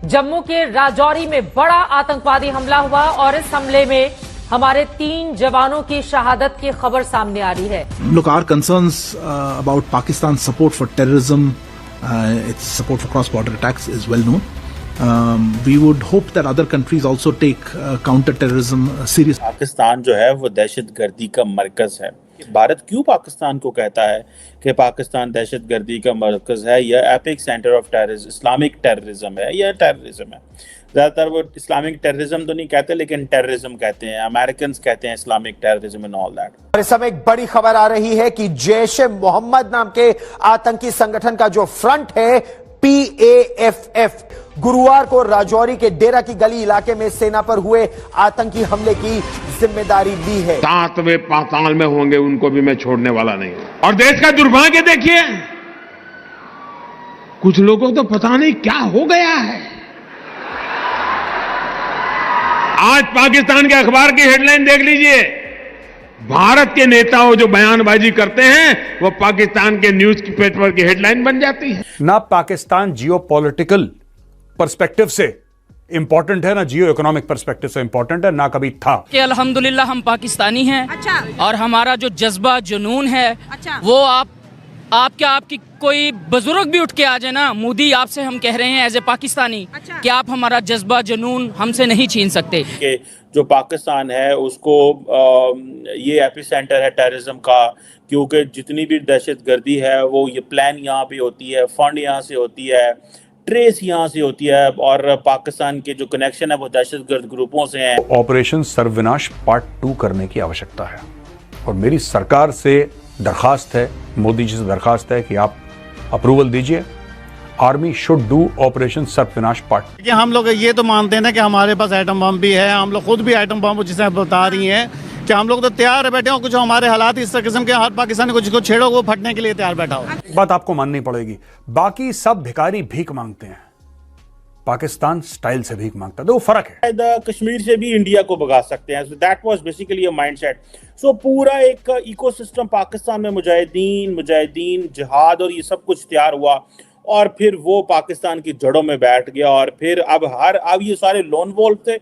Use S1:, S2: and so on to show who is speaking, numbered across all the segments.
S1: जम्मू के राजौरी में बड़ा आतंकवादी हमला हुआ और इस हमले में हमारे 3 जवानों की शहादत की खबर सामने आ रही है।
S2: Look, our concerns about Pakistan's support for terrorism, its support for cross-border attacks is well known. We would hope that other countries also take counter-terrorism serious.
S3: Pakistan जो है वो दहशतगर्दी का मरकज है। भारत क्यों पाकिस्तान को कहता है कि पाकिस्तान दहशतगर्दी का मरकज है या epic centre of terrorism, Islamic terrorism है या टेररिज्म है? ज़्यादातर वो इस्लामिक टेररिज्म तो नहीं कहते लेकिन टेररिज्म कहते हैं। अमेरिकन कहते हैं Islamic terrorism and all that.
S4: और इस समय एक बड़ी खबर आ रही है कि जैश-ए-मोहम्मद नाम के आतंकी संगठन का जो फ्रंट है PAFF, गुरुवार को राजौरी के डेरा की गली इलाके में सेना पर हुए आतंकी हमले की जिम्मेदारी ली है।
S5: 7वें पाताल में होंगे उनको भी मैं छोड़ने वाला नहीं हूं। और देश का दुर्भाग्य देखिए, कुछ लोगों को तो पता नहीं क्या हो गया है। आज पाकिस्तान के अखबार की हेडलाइन देख लीजिए, भारत के नेताओं जो बयानबाजी करते हैं वो पाकिस्तान के न्यूज पेपर की हेडलाइन बन जाती है।
S6: ना पाकिस्तान जियोपॉलिटिकल पर्सपेक्टिव से इंपॉर्टेंट है, ना जियो इकोनॉमिक पर्सपेक्टिव से इंपॉर्टेंट है, ना कभी था।
S7: कि अल्हम्दुलिल्लाह हम पाकिस्तानी हैं।
S8: अच्छा।
S7: और हमारा जो जज्बा जुनून है,
S8: अच्छा।
S7: वो आपकी कोई बुजुर्ग भी उठ के आ जाए ना, मोदी आपसे हम कह रहे हैं एज ए पाकिस्तानी,
S8: अच्छा।
S7: कि आप हमारा जज्बा जुनून हमसे नहीं छीन सकते।
S3: कि जो पाकिस्तान है उसको ये एपिसेंटर है टेररिज्म का, क्योंकि जितनी भी दहशतगर्दी है वो ये प्लान यहाँ पे होती है, फंड यहाँ से होती है, ट्रेस यहाँ से होती है, और पाकिस्तान के जो कनेक्शन है वो दहशतगर्द ग्रुपों से हैं।
S6: ऑपरेशन सर्वविनाश पार्ट 2 करने की आवश्यकता है और मेरी सरकार से दरखास्त है, मोदी जी से दरखास्त है कि आप अप्रूवल दीजिए। Army should do operation Sarvavinash part.
S9: हम लोग ये तो मानते हैं ना कि हमारे पास एटम बम भी है, हम लोग खुद भी एटम बम जिसे बता रही हैं कि हम लोग तो तैयार है बैठे हो, कुछ हमारे हालात इस किस्म के, हर पाकिस्तानी को जिसको छेड़ो वो फटने के लिए तैयार बैठा हो।
S6: बात आपको माननी पड़ेगी, बाकी सब भिखारी भीख मांगते हैं, पाकिस्तान स्टाइल से भीख मांगता है, तो वो फर्क है।
S3: कश्मीर से भी इंडिया को भगा सकते हैं। So that was basically a mindset. So पूरा एक इकोसिस्टम पाकिस्तान में मुजाहिदीन जिहाद और ये सब कुछ तैयार हुआ, और फिर वो पाकिस्तान की जड़ों में बैठ गया, और फिर अब ये सारे लोन वोल्फ थे।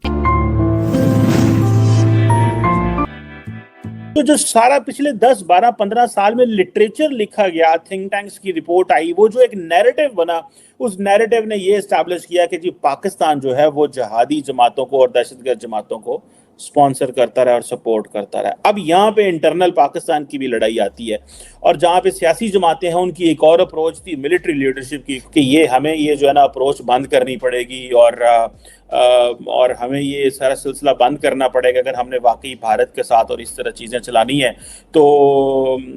S3: तो जो सारा पिछले 10, 12, 15 साल में लिटरेचर लिखा गया, थिंक टैंक्स की रिपोर्ट आई, वो जो एक नैरेटिव बना, उस नैरेटिव ने ये एस्टैब्लिश किया कि जी पाकिस्तान जो है वो जहादी जमातों को और दहशतगर्द जमातों को स्पॉन्सर करता रहा और सपोर्ट करता रहा। अब यहाँ पे इंटरनल पाकिस्तान की भी लड़ाई आती है, और जहाँ पे सियासी जमातें हैं उनकी एक और अप्रोच थी मिलिट्री लीडरशिप की कि ये हमें ये जो है ना अप्रोच बंद करनी पड़ेगी, और हमें ये सारा सिलसिला बंद करना पड़ेगा अगर हमने वाकई भारत के साथ और इस तरह चीज़ें चलानी है। तो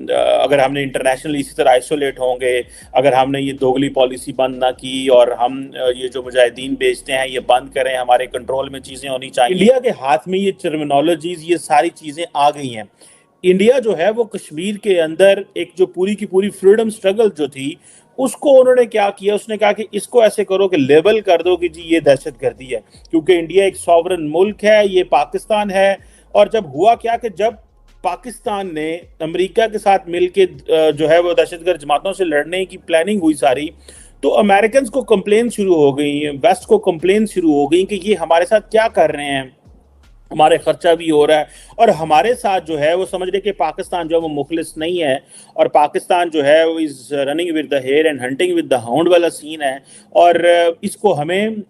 S3: अगर हमने इंटरनेशनली इसी तरह आइसोलेट होंगे, अगर हमने ये दोगली पॉलिसी बंद ना की और हम ये जो मुजाहिदीन बेचते हैं ये बंद करें, हमारे कंट्रोल में चीज़ें होनी चाहिए। इंडिया के हाथ में ये टर्मिनोलॉजीज, ये सारी चीज़ें आ गई हैं। इंडिया जो है वो कश्मीर के अंदर एक जो पूरी की पूरी फ्रीडम स्ट्रगल जो थी उसको उन्होंने क्या किया, उसने कहा कि इसको ऐसे करो कि लेबल कर दो कि जी ये दहशतगर्दी है, क्योंकि इंडिया एक सॉवरन मुल्क है, ये पाकिस्तान है। और जब हुआ क्या कि जब पाकिस्तान ने अमेरिका के साथ मिलके जो है वो दहशतगर्द जमातों से लड़ने की प्लानिंग हुई सारी, तो अमेरिकन को कंप्लेन शुरू हो गई, वेस्ट को कंप्लेन शुरू हो गई कि ये हमारे साथ क्या कर रहे हैं, हमारे खर्चा भी हो रहा है, और हमारे साथ जो है वो समझ रहे कि पाकिस्तान जो है वो मुखलिस नहीं है, और पाकिस्तान जो है वो is running with the hare and hunting with the hound वाला सीन है, और इसको हमें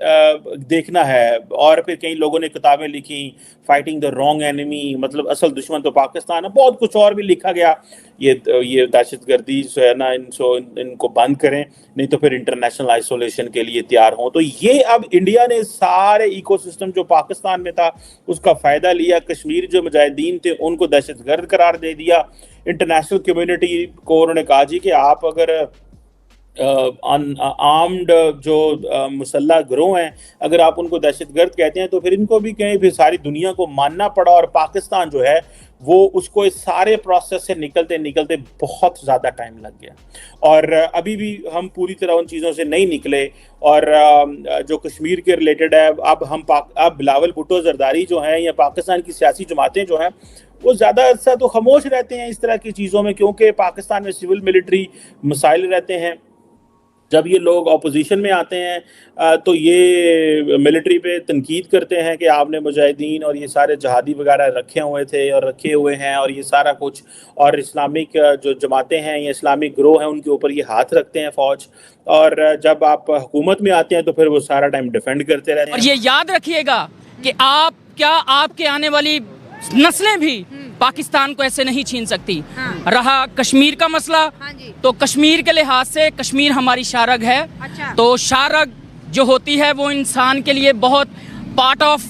S3: देखना है। और फिर कई लोगों ने किताबें लिखी, फाइटिंग द रॉन्ग एनिमी, मतलब असल दुश्मन तो पाकिस्तान है, बहुत कुछ और भी लिखा गया। ये दहशतगर्दी जो है ना इनको बंद करें, नहीं तो फिर इंटरनेशनल आइसोलेशन के लिए तैयार हों। तो ये अब इंडिया ने सारे इकोसिस्टम जो पाकिस्तान में था उसका फ़ायदा लिया, कश्मीर जो मुजाहिदीन थे उनको दहशतगर्द करार दे दिया। इंटरनेशनल कम्युनिटी को उन्होंने कहा जी कि आप अगर आर्म्ड जो मुसल्लह गिरोह हैं, अगर आप उनको दहशतगर्द कहते हैं तो फिर इनको भी कहें, फिर सारी दुनिया को मानना पड़ा। और पाकिस्तान जो है वो उसको इस सारे प्रोसेस से निकलते निकलते बहुत ज़्यादा टाइम लग गया, और अभी भी हम पूरी तरह उन चीज़ों से नहीं निकले। और जो कश्मीर के रिलेटेड है, अब बिलावल भुट्टो जरदारी जो हैं या पाकिस्तान की सियासी जमातें जो हैं वो ज़्यादा अर्सा तो खामोश रहते हैं इस तरह की चीज़ों में, क्योंकि पाकिस्तान में सिविल मिलिट्री मसाइल रहते हैं, जब ये लोग अपोजिशन में आते हैं तो ये मिलिट्री पे तनकीद करते हैं कि आपने मुजाहिदीन और ये सारे जहादी वगैरह रखे हुए थे और रखे हुए हैं और ये सारा कुछ, और इस्लामिक जो जमातें हैं या इस्लामिक ग्रोह हैं उनके ऊपर ये हाथ रखते हैं फौज, और जब आप हुकूमत में आते हैं तो फिर वो सारा टाइम डिफेंड करते रहते हैं।
S7: और ये याद रखिएगा कि आप क्या आपके आने वाली नस्लें भी पाकिस्तान को ऐसे नहीं छीन सकती। रहा कश्मीर का मसला, तो कश्मीर के लिहाज से कश्मीर हमारी शारग है। तो शारग जो होती है वो इंसान के लिए बहुत पार्ट ऑफ,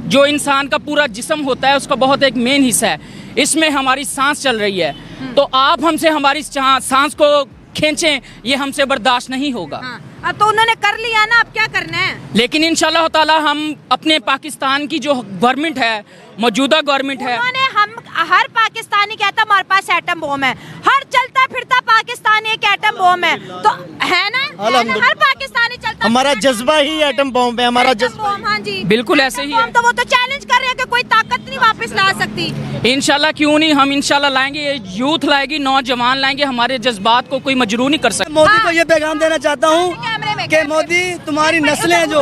S7: जो इंसान का पूरा जिस्म होता है उसका बहुत एक मेन हिस्सा है। इसमें हमारी सांस चल रही है, तो आप हमसे हमारी सांस को खींचें, ये हमसे बर्दाश्त नहीं होगा।
S8: अब तो उन्होंने कर लिया ना, अब क्या करना है?
S7: लेकिन इंशाल्लाह ताला हम अपने पाकिस्तान की जो गवर्नमेंट है, मौजूदा गवर्नमेंट है,
S8: उन्होंने, हम हर पाकिस्तानी कहता हमारे पास एटम बम है, हर चलता फिरता पाकिस्तानी एक एटम बम है, तो है ना, हर पाकिस्तानी चलता,
S9: हमारा जज्बा ही एटम बम है, हमारा जज्बा।
S8: हाँ जी,
S7: बिल्कुल ऐसे ही है।
S8: तो वो तो चैलेंज कर रहे हैं कि कोई ताकत नहीं वापस ला सकती।
S7: इंशाल्लाह क्यों नहीं, हम इंशाल्लाह लाएंगे, यूथ लाएगी, नौजवान लाएंगे, हमारे जज्बात को कोई मजबूर नहीं कर सकता।
S9: मोदी को ये पैगाम देना चाहता हूँ कि मोदी, तुम्हारी नस्लें जो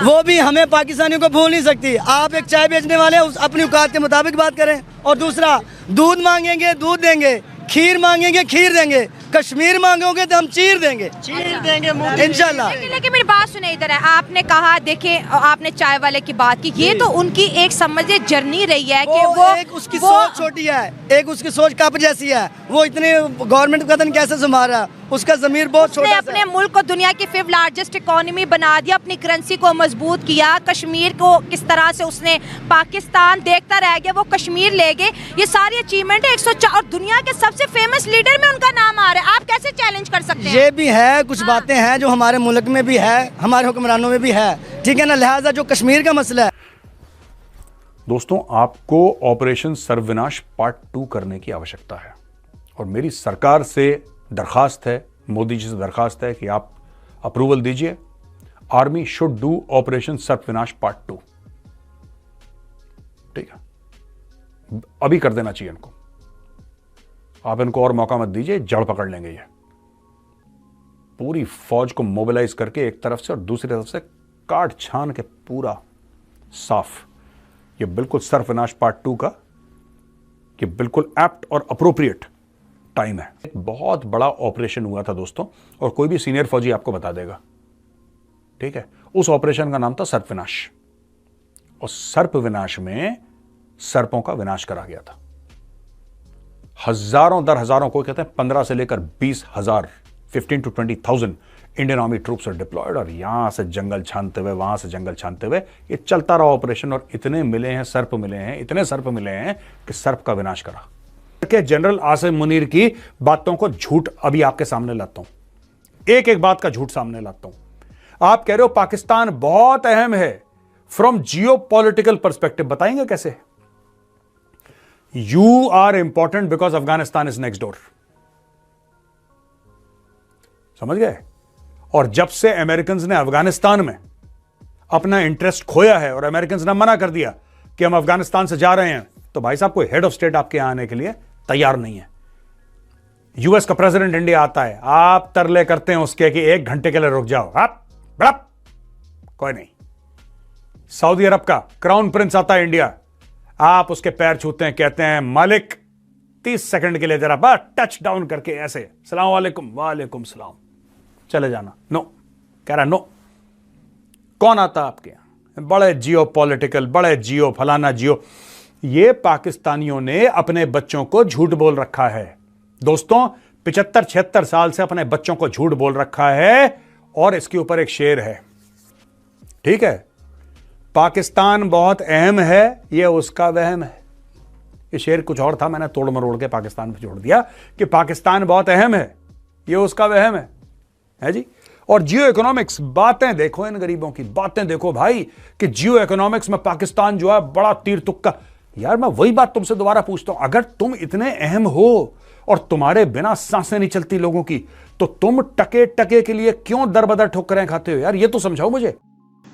S9: वो भी हमें पाकिस्तानियों को भूल नहीं सकती। आप एक चाय बेचने वाले अपनी औकात के मुताबिक बात करें, और दूसरा, दूध मांगेंगे दूध देंगे, खीर मांगेंगे खीर देंगे, कश्मीर मांगोगे तो हम चीर देंगे इंशाल्लाह।
S8: लेकिन मेरी बात सुने, इधर है, आपने कहा, देखें, आपने चाय वाले की बात की, ये तो उनकी एक समझे जर्नी रही है कि वो
S9: एक उसकी सोच छोटी है, एक उसकी सोच कप जैसी है, वो इतने गवर्नमेंट का कैसे संभाला, उसका जमीर बहुत छोटा है।
S8: अपने मुल्क को दुनिया की 5th लार्जेस्ट इकोनॉमी बना दिया, अपनी करेंसी को मजबूत किया, कश्मीर को किस तरह से उसने, पाकिस्तान देखता रह गया, वो कश्मीर ले गए, ये सारी अचीवमेंट है 104, और दुनिया के सबसे फेमस लीडर में उनका नाम आ रहा है। आप कैसे चैलेंज कर सकते हैं?
S9: ये भी है, कुछ बातें हैं जो हमारे मुल्क में भी है, हमारे हुक्मरानों में भी है, ठीक है ना, लिहाजा जो कश्मीर का मसला है।
S6: दोस्तों, आपको ऑपरेशन सर्वविनाश पार्ट 2 करने की आवश्यकता है, और मेरी सरकार से दरखास्त है, मोदी जी से दरखास्त है कि आप अप्रूवल दीजिए। Army should do operation Sarvavinash part 2। ठीक है, अभी कर देना चाहिए इनको, आप इनको और मौका मत दीजिए, जड़ पकड़ लेंगे ये। पूरी फौज को मोबिलाइज करके एक तरफ से और दूसरी तरफ से काट छान के पूरा साफ। ये बिल्कुल सर्वविनाश पार्ट 2 का ये बिल्कुल एप्ट और अप्रोप्रिएट टाइम है। एक बहुत बड़ा ऑपरेशन हुआ था दोस्तों, और कोई भी सीनियर फौजी आपको बता देगा, ठीक है। उस ऑपरेशन का नाम था सर्पविनाश, और सर्पविनाश में सर्पों का विनाश करा गया था। हजारों दर हजारों, कोई कहते हैं 15 से लेकर 20,000, 15 to 20,000 Indian army troops are deployed, और यहां से जंगल छानते हुए, वहां से जंगल छानते हुए ये चलता रहा ऑपरेशन, और इतने मिले हैं सर्प, मिले हैं, इतने सर्प मिले हैं कि सर्प का विनाश करा। के जनरल आसिम मुनीर की बातों को झूठ अभी आपके सामने लाता हूं, एक एक बात का झूठ सामने लाता हूं। आप कह रहे हो पाकिस्तान बहुत अहम है फ्रॉम जियो पॉलिटिकल परस्पेक्टिव, बताएंगे कैसे? You are important because Afghanistan is next door, समझ गए? और जब से अमेरिकन ने अफगानिस्तान में अपना इंटरेस्ट खोया है और अमेरिकन ने मना कर दिया कि हम अफगानिस्तान से जा रहे हैं, तो भाई साहब कोई हेड ऑफ स्टेट आपके यहां आने के लिए तैयार नहीं है। यूएस का प्रेसिडेंट इंडिया आता है, आप तरले करते हैं उसके कि 1 घंटे के लिए रुक जाओ, आप बड़प, कोई नहीं। सऊदी अरब का क्राउन प्रिंस आता है इंडिया, आप उसके पैर छूते हैं, कहते हैं मालिक 30 सेकंड के लिए जरा बस टच डाउन करके ऐसे सलाम वालेकुम, वालेकुम सलाम, चले जाना। नो, कह रहा नो। कौन आता आपके यहां? बड़े जियो पॉलिटिकल, बड़े जियो फलाना जियो। ये पाकिस्तानियों ने अपने बच्चों को झूठ बोल रखा है दोस्तों, 75-76 साल से अपने बच्चों को झूठ बोल रखा है। और इसके ऊपर एक शेर है, ठीक है, पाकिस्तान बहुत अहम है, यह उसका वहम है। ये शेर कुछ और था, मैंने तोड़ मरोड़ के पाकिस्तान पे जोड़ दिया कि पाकिस्तान बहुत अहम है, यह उसका वहम है जी। और जियो इकोनॉमिक्स, बातें देखो इन गरीबों की, बातें देखो भाई कि जियो इकोनॉमिक्स में पाकिस्तान जो है बड़ा तीर तुक्का। यार मैं वही बात तुमसे दोबारा पूछता हूं, अगर तुम इतने अहम हो और तुम्हारे बिना सांसें नहीं चलती लोगों की, तो तुम टके टके के लिए क्यों दरबदर ठोकरें खाते हो? यार ये तो समझाओ मुझे।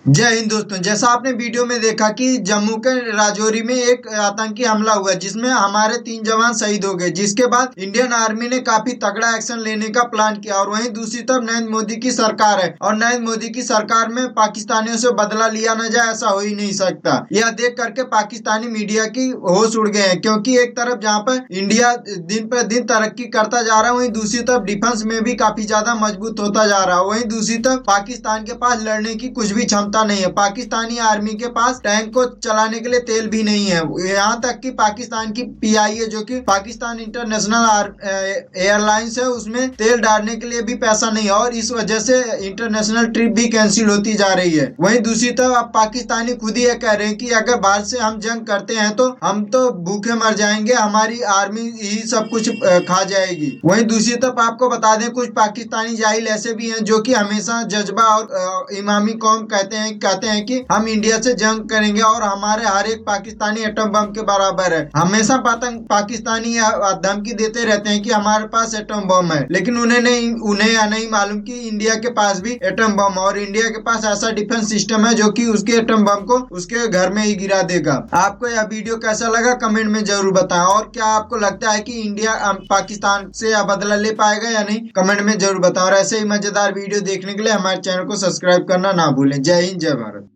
S10: जय हिंद दोस्तों, जैसा आपने वीडियो में देखा कि जम्मू के राजौरी में एक आतंकी हमला हुआ जिसमें हमारे 3 जवान शहीद हो गए, जिसके बाद इंडियन आर्मी ने काफी तगड़ा एक्शन लेने का प्लान किया। और वहीं दूसरी तरफ नरेंद्र मोदी की सरकार है और नरेंद्र मोदी की सरकार में पाकिस्तानियों से बदला लिया न जाए ऐसा हो ही नहीं सकता। यह देख करके पाकिस्तानी मीडिया की होश उड़ गए हैं, क्योंकि एक तरफ जहाँ पर इंडिया दिन पर दिन तरक्की करता जा रहा है, वहीं दूसरी तरफ डिफेंस में भी काफी ज्यादा मजबूत होता जा रहा है। वहीं दूसरी तरफ पाकिस्तान के पास लड़ने की कुछ भी क्षमता नहीं है। पाकिस्तानी आर्मी के पास टैंक को चलाने के लिए तेल भी नहीं है। यहाँ तक कि पाकिस्तान की PIA जो कि पाकिस्तान इंटरनेशनल एयरलाइंस है, उसमें तेल डालने के लिए भी पैसा नहीं है और इस वजह से इंटरनेशनल ट्रिप भी कैंसिल होती जा रही है। वहीं दूसरी तरफ अब पाकिस्तानी खुद ही कह रहे हैं कि अगर भारत से हम जंग करते हैं तो हम तो भूखे मर जाएंगे, हमारी आर्मी ही सब कुछ खा जाएगी। वहीं दूसरी तरफ आपको बता दें, कुछ पाकिस्तानी जाहिल ऐसे भी हैं जो कि हमेशा जज्बा और इमामी कौम कहते हैं कि हम इंडिया से जंग करेंगे और हमारे हर एक पाकिस्तानी एटम बम के बराबर है। हमेशा पाकिस्तानी धमकी देते रहते हैं कि हमारे पास एटम बम है, लेकिन उन्हें नहीं मालूम कि इंडिया के पास भी एटम बम है और इंडिया के पास ऐसा डिफेंस सिस्टम है जो कि उसके एटम बम को उसके घर में ही गिरा देगा। आपको यह वीडियो कैसा लगा कमेंट में जरूर बताएं, और क्या आपको लगता है कि इंडिया पाकिस्तान से बदला ले पाएगा या नहीं, कमेंट में जरूर बताएं। और ऐसे ही मजेदार वीडियो देखने के लिए हमारे चैनल को सब्सक्राइब करना ना भूलें। जय हिंद, जय भारत।